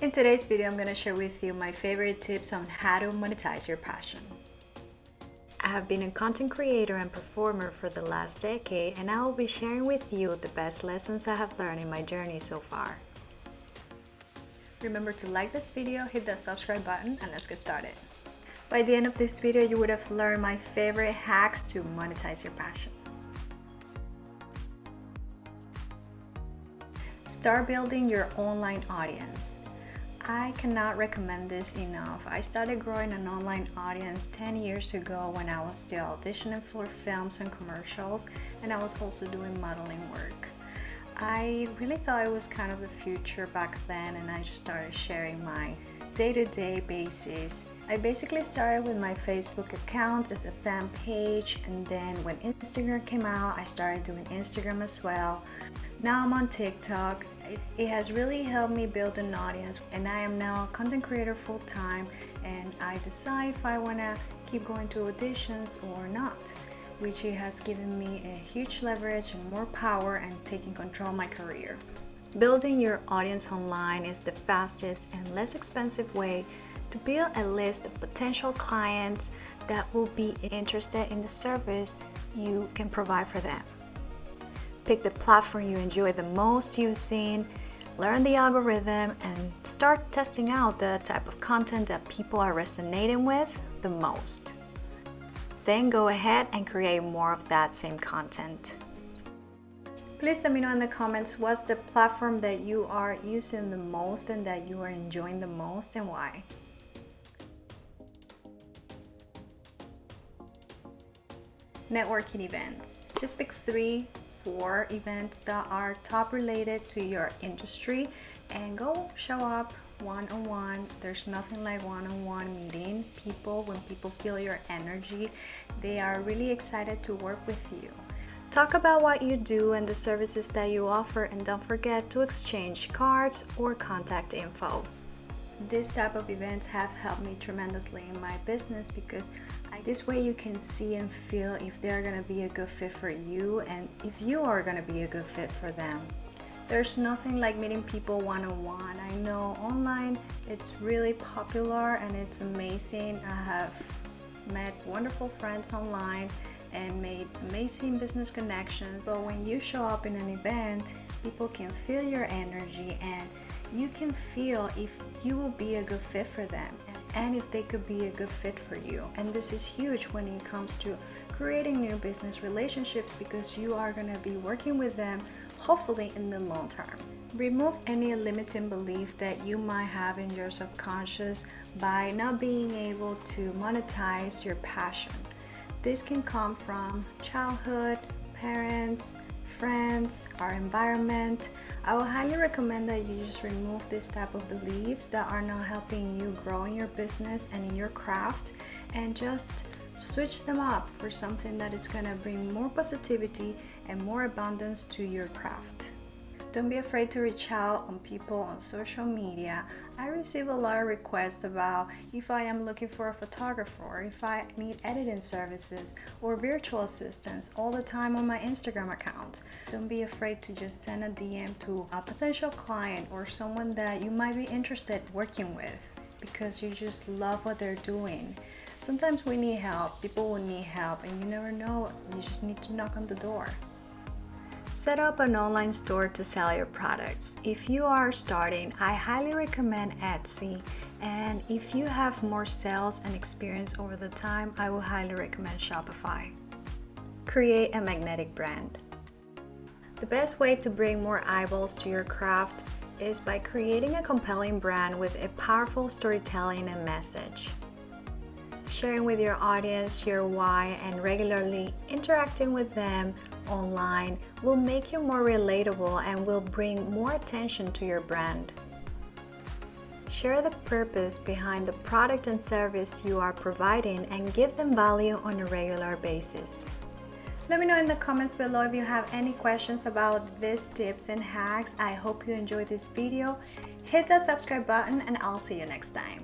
In today's video, I'm going to share with you my favorite tips on how to monetize your passion. I have been a content creator and performer for the last decade, and I will be sharing with you the best lessons I have learned in my journey so far. Remember to like this video, hit that subscribe button, and let's get started. By the end of this video, you would have learned my favorite hacks to monetize your passion. Start building your online audience. I cannot recommend this enough. I started growing an online audience 10 years ago when I was still auditioning for films and commercials, and I was also doing modeling work. I really thought it was kind of the future back then, and I just started sharing my day-to-day basis. I basically started with my Facebook account as a fan page, and then when Instagram came out, I started doing Instagram as well. Now I'm on TikTok. It has really helped me build an audience, and I am now a content creator full-time, and I decide if I want to keep going to auditions or not, which it has given me a huge leverage and more power and taking control of my career. Building your audience online is the fastest and less expensive way to build a list of potential clients that will be interested in the service you can provide for them. Pick the platform you enjoy the most using, learn the algorithm, and start testing out the type of content that people are resonating with the most. Then go ahead and create more of that same content. Please let me know in the comments what's the platform that you are using the most and that you are enjoying the most, and why. Networking events. Just pick 3-4 events that are top related to your industry and go show up one-on-one. There's nothing like one-on-one meeting people. When people feel your energy, they are really excited to work with you. Talk about what you do and the services that you offer, and don't forget to exchange cards or contact info. This type of events have helped me tremendously in my business because this way you can see and feel if they're going to be a good fit for you and if you are going to be a good fit for them. There's nothing like meeting people one-on-one. I know online it's really popular and it's amazing. I have met wonderful friends online and made amazing business connections. So when you show up in an event, people can feel your energy and you can feel if you will be a good fit for them and if they could be a good fit for you. And this is huge when it comes to creating new business relationships because you are going to be working with them hopefully in the long term. Remove any limiting belief that you might have in your subconscious by not being able to monetize your passion. This can come from childhood, parents, friends, our environment. I will highly recommend that you just remove this type of beliefs that are not helping you grow in your business and in your craft, and just switch them up for something that is going to bring more positivity and more abundance to your craft. Don't be afraid to reach out on people on social media. I receive a lot of requests about if I am looking for a photographer, or if I need editing services or virtual assistants all the time on my Instagram account. Don't be afraid to just send a DM to a potential client or someone that you might be interested working with because you just love what they're doing. Sometimes we need help, people will need help, and you never know, you just need to knock on the door. Set up an online store to sell your products. If you are starting, I highly recommend Etsy, and if you have more sales and experience over the time, I will highly recommend Shopify. Create a magnetic brand. The best way to bring more eyeballs to your craft is by creating a compelling brand with a powerful storytelling and message. Sharing with your audience your why and regularly interacting with them online will make you more relatable and will bring more attention to your brand. Share the purpose behind the product and service you are providing and give them value on a regular basis. Let me know in the comments below if you have any questions about these tips and hacks. I hope you enjoyed this video. Hit that subscribe button and I'll see you next time.